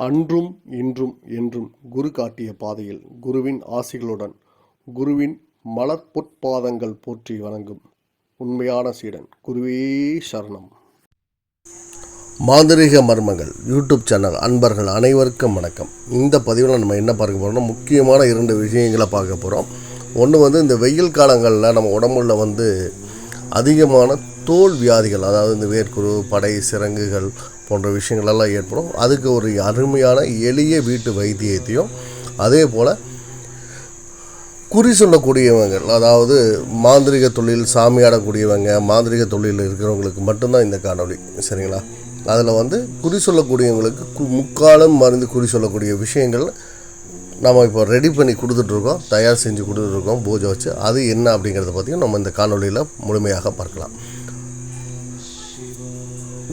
அன்றும் இன்றும் என்றும் குரு காட்டிய பாதையில் குருவின் ஆசிகளுடன் குருவின் மலர்பொற்பாதங்கள் போற்றி வணங்கும் உண்மையான சீடன். குருவே சரணம். மாந்திரீக மர்மங்கள் யூடியூப் சேனல் அன்பர்கள் அனைவருக்கும் வணக்கம். இந்த பதிவில் நம்ம என்ன பார்க்க போகிறோம்னா, முக்கியமான 2 விஷயங்களை பார்க்க போகிறோம். ஒன்று இந்த வெயில் காலங்களில் நம்ம உடம்புல அதிகமான தோல் வியாதிகள், அதாவது இந்த வேர்க்குரு, படை, சிரங்குகள் போன்ற விஷயங்களெல்லாம் ஏற்படும். அதுக்கு ஒரு அருமையான எளிய வீட்டு வைத்தியத்தையும், அதே போல் குறி சொல்லக்கூடியவங்க, அதாவது மாந்திரிக தொழில் சாமியாடக்கூடியவங்க, மாந்திரிக தொழிலில் இருக்கிறவங்களுக்கு மட்டும்தான் இந்த காணொளி, சரிங்களா? அதில் குறி சொல்லக்கூடியவங்களுக்கு முக்காலம் மருந்து குறி சொல்லக்கூடிய விஷயங்கள் நம்ம இப்போ ரெடி பண்ணி கொடுத்துட்ருக்கோம், தயார் செஞ்சு கொடுத்துட்ருக்கோம் பூஜை வச்சு. அது என்ன அப்படிங்கிறத பற்றியும் நம்ம இந்த காணொலியில் முழுமையாக பார்க்கலாம்.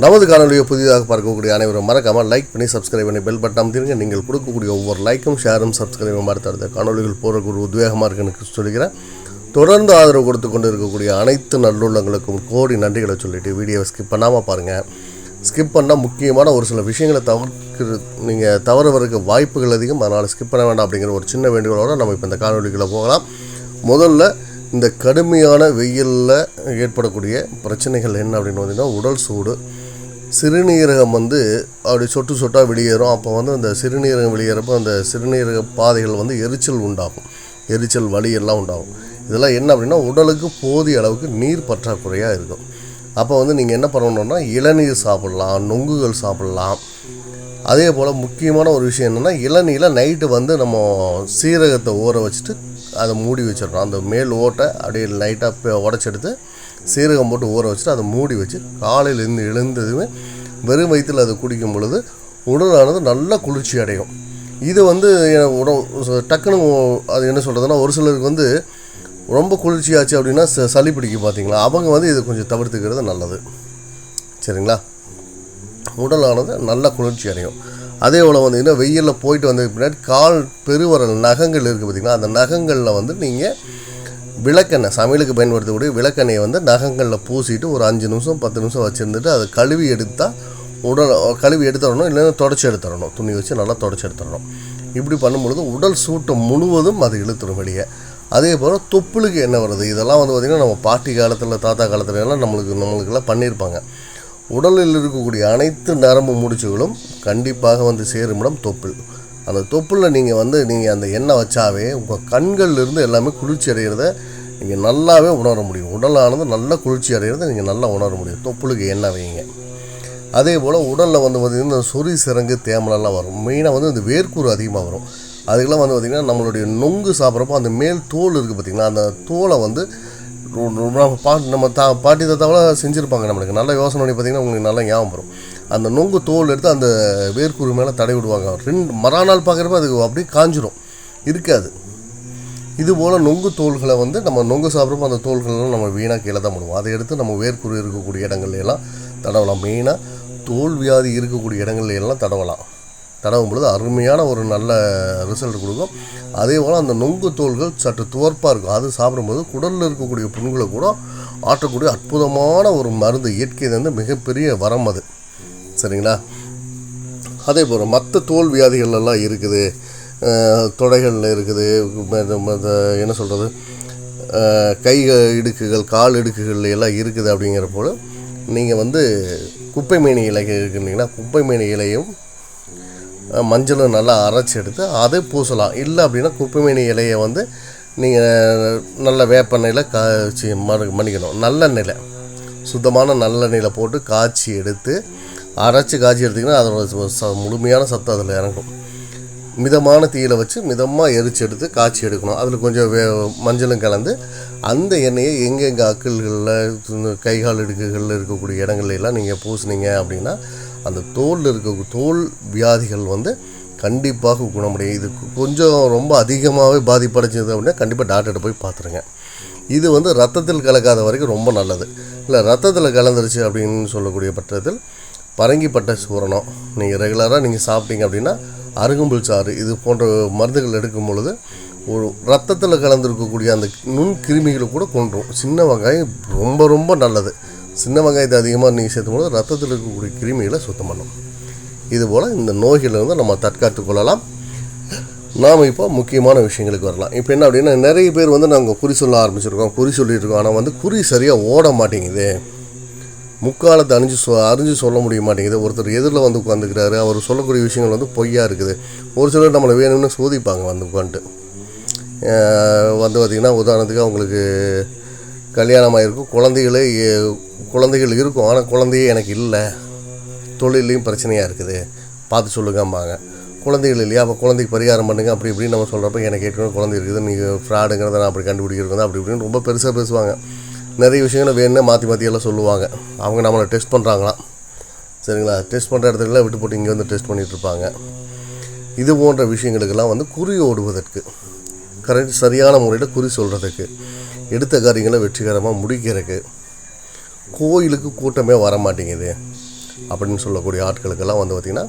நமது காணொலியை புதிதாக பார்க்கக்கூடிய அனைவரும் மறக்காமல் லைக் பண்ணி சப்ஸ்கிரைப் பண்ணி பெல் பட்டன் அமைத்திருங்க. நீங்கள் கொடுக்கக்கூடிய ஒவ்வொரு லைக்கும் ஷேரும் சப்ஸ்கிரைபும் அடுத்த காணொலிகள் போகிறக்கு ஒரு உத்வேகமாக இருக்குன்னு சொல்லிக்கிறேன். தொடர்ந்து ஆதரவு கொடுத்து கொண்டு இருக்கக்கூடிய அனைத்து நல்லுள்ளங்களுக்கும் கோடி நன்றிகளை சொல்லிவிட்டு வீடியோவை ஸ்கிப் பண்ணாமல் பாருங்கள். ஸ்கிப் பண்ணால் முக்கியமான ஒரு சில விஷயங்களை நீங்கள் தவறுவதற்கு வாய்ப்புகள் அதிகம், அதனால் ஸ்கிப் பண்ண வேண்டாம் அப்படிங்கிற ஒரு சின்ன வேண்டுகோளோடு நம்ம இப்போ இந்த காணொலிக்குள்ளே போகலாம். முதல்ல இந்த கடுமையான வெயிலில் ஏற்படக்கூடிய பிரச்சனைகள் என்ன அப்படின்னு பார்த்தீங்கன்னா, உடல் சூடு, சிறுநீரகம் அப்படி சொட்டு சொட்டாக வெளியேறும். அப்போ அந்த சிறுநீரகம் வெளியேறப்போ அந்த சிறுநீரக பாதைகள் எரிச்சல் உண்டாகும், எரிச்சல் வலி எல்லாம் உண்டாகும். இதெல்லாம் என்ன அப்படின்னா, உடலுக்கு போதிய அளவுக்கு நீர் பற்றாக்குறையாக இருக்கும். அப்போ நீங்கள் என்ன பண்ணணுன்னா, இளநீர் சாப்பிட்லாம், நொங்குகள் சாப்பிட்லாம். அதே போல் முக்கியமான ஒரு விஷயம் என்னென்னா, இளநீரில் நைட்டு நம்ம சீரகத்தை ஊற வச்சுட்டு அதை மூடி வச்சிடணும். அந்த மேல் ஓட்டை அப்படியே லைட்டாக உடச்செடுத்து சீரகம் போட்டு ஊற வச்சுட்டு அதை மூடி வச்சு காலையில் எழுந்ததுமே வெறும் வயிற்றில் அதை குடிக்கும் பொழுது உடலானது நல்லா குளிர்ச்சி அடையும். இது டக்குன்னு அது என்ன சொல்கிறதுனா, ஒரு சிலருக்கு ரொம்ப குளிர்ச்சியாச்சு அப்படின்னா சளி பிடிக்கும் பார்த்தீங்களா, அவங்க இதை கொஞ்சம் தவிர்த்துக்கிறது நல்லது, சரிங்களா? உடலானது நல்லா குளிர்ச்சி அடையும். அதே போல் இன்னும் வெயிலில் போயிட்டு வந்ததுக்கு பின்னாடி கால் பெருவரல் நகங்கள் இருக்குது பார்த்தீங்களா, அந்த நகங்களில் நீங்கள் விளக்கெண்ணெய், சமையலுக்கு பயன்படுத்தக்கூடிய விளக்கெண்ணெயை நகங்களில் பூசிட்டு ஒரு 5 நிமிஷம் 10 நிமிஷம் வச்சுருந்துட்டு அதை கழுவி எடுத்துடணும். இல்லைன்னா தொடச்சி எடுத்துடணும், துணி வச்சு நல்லா தொடச்சி எடுத்துடணும். இப்படி பண்ணும்பொழுது உடல் சூட்டை முழுவதும் அது இழுத்துடும் வெளியே. அதே போல் தொப்புளுக்கு என்ன வருது, இதெல்லாம் பார்த்திங்கன்னா நம்ம பாட்டி காலத்தில் தாத்தா காலத்துல எல்லாம் நம்மளுக்கெல்லாம் பண்ணியிருப்பாங்க. உடலில் இருக்கக்கூடிய அனைத்து நரம்பு முடிச்சுகளும் கண்டிப்பாக சேருமிடம் தொப்புள். அந்த தொப்புளில் நீங்கள் அந்த எண்ணெய் வச்சாவே உங்கள் கண்கள்லேருந்து எல்லாமே குளிர்ச்சி அடைகிறத நீங்கள் நல்லாவே உணர முடியும். உடலானது நல்லா குளிர்ச்சி அடைகிறத நீங்கள் நல்லா உணர முடியும், தொப்புளுக்கு எண்ணெய் வைங்க. அதே போல் உடலில் பார்த்திங்கன்னா சொறி, சிரங்கு, தேமலெல்லாம் வரும். மெயினாக இந்த வேர்க்கூறு அதிகமாக வரும். அதுக்கெல்லாம் பார்த்திங்கன்னா நம்மளுடைய நொங்கு சாப்பிட்றப்போ அந்த மேல் தோல் இருக்குது பார்த்திங்களா, அந்த தோலை நம்ம பாட்டி தாத்தாவெல்லாம் செஞ்சுருப்பாங்க. நம்மளுக்கு நல்ல யோசனை பண்ணி பார்த்திங்கன்னா உங்களுக்கு நல்லா ஞாபகம் வரும். அந்த நொங்கு தோல் எடுத்து அந்த வேர்க்குரு மேலே தடை விடுவாங்க. மறுநாள் பார்க்குறப்ப அது அப்படியே காஞ்சிரும், இருக்காது. இதுபோல் நொங்கு தோள்களை நம்ம நொங்கு சாப்பிட்றப்போ அந்த தோள்களெல்லாம் நம்ம வீணாக கீழே தான் பண்ணுவோம். அதை எடுத்து நம்ம வேர்க்குரு இருக்கக்கூடிய இடங்கள்லாம் தடவலாம். மெயினாக தோல் வியாதி இருக்கக்கூடிய இடங்கள்லாம் தடவும் பொழுது அருமையான ஒரு நல்ல ரிசல்ட் கொடுக்கும். அதே போல் அந்த நொங்கு தோள்கள் சற்று துவர்ப்பாக இருக்கும். அது சாப்பிடும்போது குடலில் இருக்கக்கூடிய புண்களை கூட ஆற்றக்கூடிய அற்புதமான ஒரு மருந்து. இயற்கை மிகப்பெரிய வரம் அது, சரிங்களா? அதே போல் மற்ற தோல் வியாதிகள்லாம் இருக்குது, தொடைகளில் இருக்குது, என்ன சொல்கிறது, கை இடுக்குகள், கால் இடுக்குகள் எல்லாம் இருக்குது. அப்படிங்கிற போல் நீங்கள் குப்பைமேனி இலை இருக்குன்னீங்கன்னா, குப்பைமேனி இலையும் மஞ்சளும் நல்லா அரைச்சி எடுத்து அதை பூசலாம். இல்லை அப்படின்னா குப்பைமேனி இலையை நீங்கள் நல்ல வேப்பெண்ணெயில் மன்னிக்கணும், நல்லெண்ணெயில், சுத்தமான நல்லெண்ணெயில் போட்டு காய்ச்சி எடுத்து அரைச்சி காய்ச்சி எடுத்திங்கன்னா அதோட முழுமையான சத்து அதில் இறங்கும். மிதமான தீயில் வச்சு மிதமாக எரிச்சு எடுத்து காய்ச்சி எடுக்கணும். அதில் கொஞ்சம் மஞ்சளும் கலந்து அந்த எண்ணெயை எங்கெங்கே அக்கல்களில், கைகால் இடுக்குகளில் இருக்கக்கூடிய இடங்கள்லாம் நீங்கள் பூசினீங்க அப்படின்னா அந்த தோல் வியாதிகள் கண்டிப்பாக குணமடையும். இது கொஞ்சம் ரொம்ப அதிகமாகவே பாதிப்படைச்சது அப்படின்னா கண்டிப்பாக டாக்டர்கிட்ட போய் பார்த்துருங்க. இது ரத்தத்தில் கலக்காத வரைக்கும் ரொம்ப நல்லது. இல்லை ரத்தத்தில் கலந்துருச்சு அப்படின்னு சொல்லக்கூடிய பட்சத்தில் பரங்கிப்பட்டை சூரணம் நீங்கள் ரெகுலராக சாப்பிட்டீங்க அப்படின்னா, அருகம்புல் சாறு, இது போன்ற மருந்துகள் எடுக்கும் பொழுது ஒரு ரத்தத்தில் கலந்துருக்கக்கூடிய அந்த நுண்கிருமிகளை கூட கொன்றும். சின்ன வெங்காயம் ரொம்ப ரொம்ப நல்லது. சின்ன வெங்காயத்தை அதிகமாக நீங்கள் சேர்த்தும் போது ரத்தத்தில் இருக்கக்கூடிய கிருமிகளை சுத்தம் பண்ணும். இதுபோல் இந்த நோய்களிலிருந்து நம்ம தற்காத்து கொள்ளலாம். நாம் இப்போ முக்கியமான விஷயங்களுக்கு வரலாம். இப்போ என்ன அப்படின்னா, நிறைய பேர் வந்து நாங்கள் குறி சொல்ல ஆரம்பிச்சிருக்கோம், குறி சொல்லியிருக்கோம். ஆனால் வந்து குறி சரியாக ஓட மாட்டேங்குது, முக்காலத்தை அறிஞ்சு சொல்ல முடிய மாட்டேங்குது. ஒருத்தர் எதிரில் வந்து உட்காந்துக்கிறாரு, அவர் சொல்லக்கூடிய விஷயங்கள் வந்து பொய்யா இருக்குது. ஒரு சிலர் நம்மளை வேணும்னு சோதிப்பாங்க வந்து உட்காந்துட்டு. வந்து பார்த்திங்கன்னா, உதாரணத்துக்கு அவங்களுக்கு கல்யாணம் ஆகிருக்கும், குழந்தைகள் இருக்கும், ஆனால் குழந்தையே எனக்கு இல்லை, தொழிலையும் பிரச்சனையாக இருக்குது, பார்த்து சொல்லுங்கம்பாங்க. குழந்தைகள் இல்லையா, அப்போ குழந்தைக்கு பரிகாரம் பண்ணுங்க அப்படி இப்படின்னு நம்ம சொல்கிறப்ப, எனக்கு ஏற்கனவே குழந்தை இருக்குது, நீங்கள் ஃப்ராடுங்கிறத நான் அப்படி கண்டுபிடிக்கிறது அப்படி இப்படின்னு ரொம்ப பெருசாக பேசுவாங்க. நிறைய விஷயங்களை வேணும்னே மாற்றி எல்லாம் சொல்லுவாங்க. அவங்க நம்மளை டெஸ்ட் பண்ணுறாங்களாம். சரிங்களா, டெஸ்ட் பண்ணுற இடத்துக்குலாம் விட்டு போட்டு இங்கே வந்து டெஸ்ட் பண்ணிகிட்ருப்பாங்க. இது போன்ற விஷயங்களுக்கெல்லாம் வந்து குறி ஓடுவதற்கு, சரியான முறையில் குறி சொல்கிறதுக்கு, எடுத்த காரியங்களை வெற்றிகரமாக முடிக்கிறதுக்கு, கோயிலுக்கு கூட்டமே வர மாட்டேங்குது அப்படின்னு சொல்லக்கூடிய ஆட்களுக்கெல்லாம் வந்து பார்த்திங்கன்னா,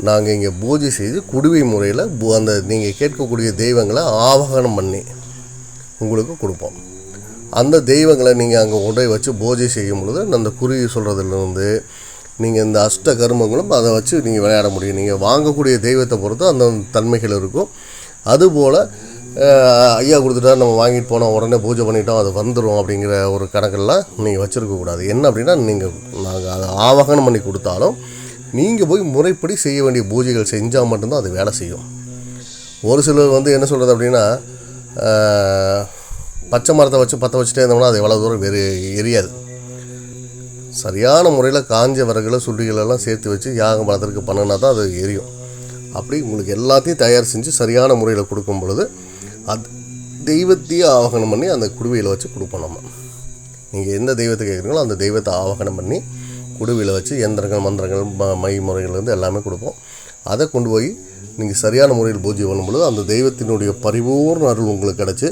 நாங்கள் இங்கே பூஜை செய்து குடுவை முறையில் அந்த நீங்கள் கேட்கக்கூடிய தெய்வங்களை ஆவாகனம் பண்ணி உங்களுக்கு கொடுப்போம். அந்த தெய்வங்களை நீங்கள் அங்கே கொண்டு வச்சு பூஜை செய்யும் பொழுது அந்த குறி சொல்கிறதுலேருந்து நீங்கள் இந்த அஷ்ட கர்மங்களும் அதை வச்சு நீங்கள் விளையாட முடியும். நீங்கள் வாங்கக்கூடிய தெய்வத்தை பொறுத்து அந்த தன்மைகள் இருக்கும். அதுபோல் ஐயா கொடுத்துட்டா நம்ம வாங்கிட்டு போனோம், உடனே பூஜை பண்ணிட்டோம், அது வந்துடும் அப்படிங்கிற ஒரு கணக்கெல்லாம் நீங்கள் வச்சுருக்கக்கூடாது. என்ன அப்படின்னா, நாங்கள் அதை ஆவாகனம் பண்ணி கொடுத்தாலும் நீங்கள் போய் முறைப்படி செய்ய வேண்டிய பூஜைகள் செஞ்சால் மட்டும்தான் அது வேலை செய்யும். ஒரு சிலர் வந்து என்ன சொல்கிறது அப்படின்னா, பச்சை மரத்தை வச்சு பற்ற வச்சுட்டே இருந்தோம்னா அது எவ்வளோ தூரம் எரியாது. சரியான முறையில் காஞ்ச விறகுல சுள்ளிகளெல்லாம் சேர்த்து வச்சு யாக மரத்திற்கு பண்ணினா தான் அது எரியும். அப்படி உங்களுக்கு எல்லாத்தையும் தயார் செஞ்சு சரியான முறையில் கொடுக்கும் பொழுது அது தெய்வத்தையே ஆவாகனம் பண்ணி அந்த குடுவையில் வச்சு கொடுப்போம். நம்ம நீங்கள் எந்த தெய்வத்தை கேட்குறீங்களோ அந்த தெய்வத்தை ஆவாகனம் பண்ணி குடுவையில் வச்சு எந்திரங்கள் மந்திரங்கள் மை முறைகள்லேருந்து எல்லாமே கொடுப்போம். அதை கொண்டு போய் நீங்கள் சரியான முறையில் பூஜை பண்ணும்பொழுது அந்த தெய்வத்தினுடைய பரிபூர்ண அருள் உங்களுக்கு கிடச்சி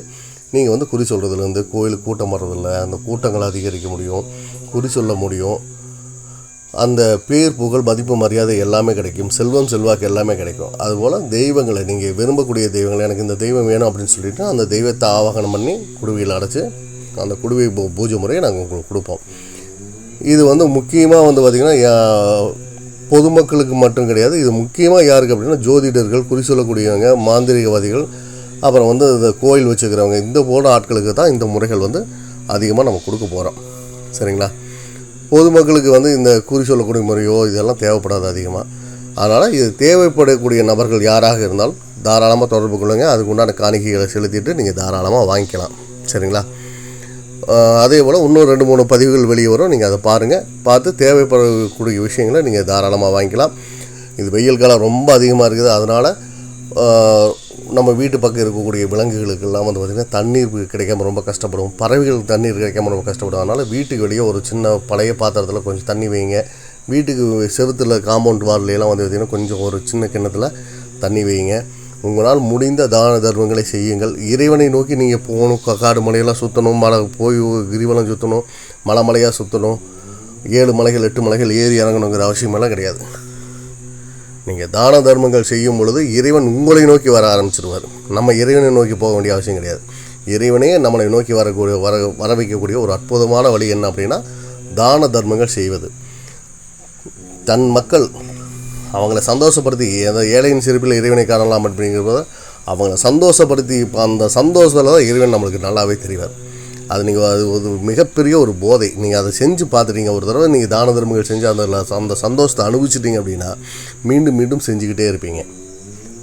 நீங்கள் வந்து குறி சொல்கிறதுலேருந்து கோயிலுக்கு கூட்டம் வர்றதில்ல, அந்த கூட்டங்களை அதிகரிக்க முடியும், குறி சொல்ல முடியும், அந்த பேர் புகழ் மதிப்பு மரியாதை எல்லாமே கிடைக்கும், செல்வம் செல்வாக்கு எல்லாமே கிடைக்கும். அதுபோல் தெய்வங்களை நீங்கள் விரும்பக்கூடிய தெய்வங்களை, எனக்கு இந்த தெய்வம் வேணும் அப்படின்னு சொல்லிவிட்டு அந்த தெய்வத்தை ஆவாகனம் பண்ணி குடுவையில் அடைச்சி அந்த குடுவை பூஜை முறையை நாங்கள் உங்களுக்கு கொடுப்போம். இது வந்து முக்கியமாக வந்து பார்த்திங்கன்னா பொதுமக்களுக்கு மட்டும் கிடையாது. இது முக்கியமாக யாருக்கு அப்படின்னா, ஜோதிடர்கள், குறி சொல்லக்கூடியவங்க, மாந்திரிகவாதிகள், அப்புறம் வந்து இந்த கோயில் வச்சுக்கிறவங்க, இந்த போன்ற ஆட்களுக்கு தான் இந்த முறைகள் வந்து அதிகமாக நம்ம கொடுக்க போகிறோம். சரிங்களா, பொதுமக்களுக்கு வந்து இந்த குறி சொல்லக்கூடிய முறையோ இதெல்லாம் தேவைப்படாது அதிகமாக. அதனால் இது தேவைப்படக்கூடிய நபர்கள் யாராக இருந்தாலும் தாராளமாக தொடர்பு கொள்ளுங்கள். அதுக்கு உண்டான காணிக்கைகளை செலுத்திட்டு நீங்கள் தாராளமாக வாங்கிக்கலாம். சரிங்களா, அதே போல் இன்னும் 2-3 பதிவுகள் வெளியே வரும், நீங்கள் அதை பாருங்கள். பார்த்து தேவைப்படக்கூடிய விஷயங்களை நீங்கள் தாராளமாக வாங்கிக்கலாம். இது வெயில் காலம் ரொம்ப அதிகமாக இருக்குது. அதனால் நம்ம வீட்டு பக்கம் இருக்கக்கூடிய விலங்குகளுக்கெல்லாம் வந்து பார்த்திங்கன்னா தண்ணீர் கிடைக்காம ரொம்ப கஷ்டப்படும், பறவைகளுக்கு தண்ணீர் கிடைக்காம ரொம்ப கஷ்டப்படும். அதனால் வீட்டுக்கு வெளியே ஒரு சின்ன பழைய பாத்திரத்தில் கொஞ்சம் தண்ணி வைங்க. வீட்டுக்கு செவுத்தில் காம்பவுண்ட் வார்லாம் வந்து பார்த்திங்கன்னா கொஞ்சம் ஒரு சின்ன கிண்ணத்தில் தண்ணி வைங்க. உங்களால் முடிந்த தான தர்மங்களை செய்யுங்கள். இறைவனை நோக்கி நீங்கள் போகணும், காடு மலையெல்லாம் சுற்றணும், போய் கிரிவலம் சுற்றணும், மலையாக சுற்றணும், 7 மலைகள் 8 மலைகள் ஏறி இறங்கணுங்கிற அவசியமெல்லாம் கிடையாது. நீங்கள் தான தர்மங்கள் செய்யும் பொழுது இறைவன் உங்களை நோக்கி வர ஆரம்பிச்சிருவார். நம்ம இறைவனை நோக்கி போக வேண்டிய அவசியம் கிடையாது. இறைவனே நம்மளை நோக்கி வர வைக்கக்கூடிய ஒரு அற்புதமான வழி என்ன அப்படின்னா, தான தர்மங்கள் செய்வது. தன் மக்கள் அவங்கள சந்தோஷப்படுத்தி, அந்த ஏழையின் சிரிப்பில் இறைவனை காணலாம் அப்படிங்கிறத அவங்கள சந்தோஷப்படுத்தி, இப்போ அந்த சந்தோஷத்தில் தான் இறைவன் நம்மளுக்கு நல்லாவே தெரிவார். அது நீங்கள் அது ஒரு மிகப்பெரிய ஒரு போதை. நீங்கள் அதை செஞ்சு பார்த்துட்டீங்க ஒரு தடவை, நீங்கள் தான தர்மங்கள் செஞ்சு அந்த சந்தோஷத்தை அனுபவிச்சிட்டிங்க அப்படின்னா மீண்டும் மீண்டும் செஞ்சுக்கிட்டே இருப்பீங்க.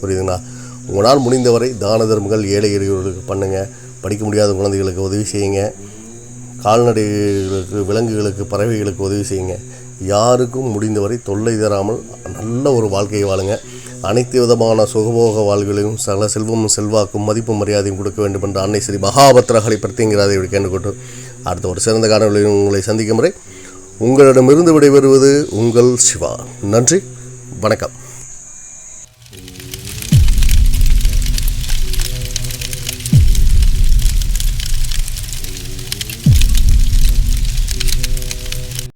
புரியுதுங்களா? உங்களால் முடிந்தவரை தான தர்மங்கள் ஏழை எளியோர்களுக்கு பண்ணுங்கள். படிக்க முடியாத குழந்தைகளுக்கு உதவி செய்யுங்க. கால்நடைகளுக்கு, விலங்குகளுக்கு, பறவைகளுக்கு உதவி செய்யுங்க. யாருக்கும் முடிந்தவரை தொல்லை தராமல் நல்ல ஒரு வாழ்க்கையை வாழுங்க. அனைத்து விதமான சுகபோக வாழ்விலையும் சகல செல்வமும் செல்வாக்கும் மதிப்பும் மரியாதையும் கொடுக்க வேண்டும் என்று அன்னை ஸ்ரீ மகாபத்ரகாளி பிரத்திங்கிறாதை இப்படி கேட்டுக்கொண்டு அடுத்த ஒரு சிறந்த காணொளியில் உங்களை சந்திக்கும் முறை உங்களிடமிருந்து விடைபெறுவது உங்கள் சிவா. நன்றி, வணக்கம்.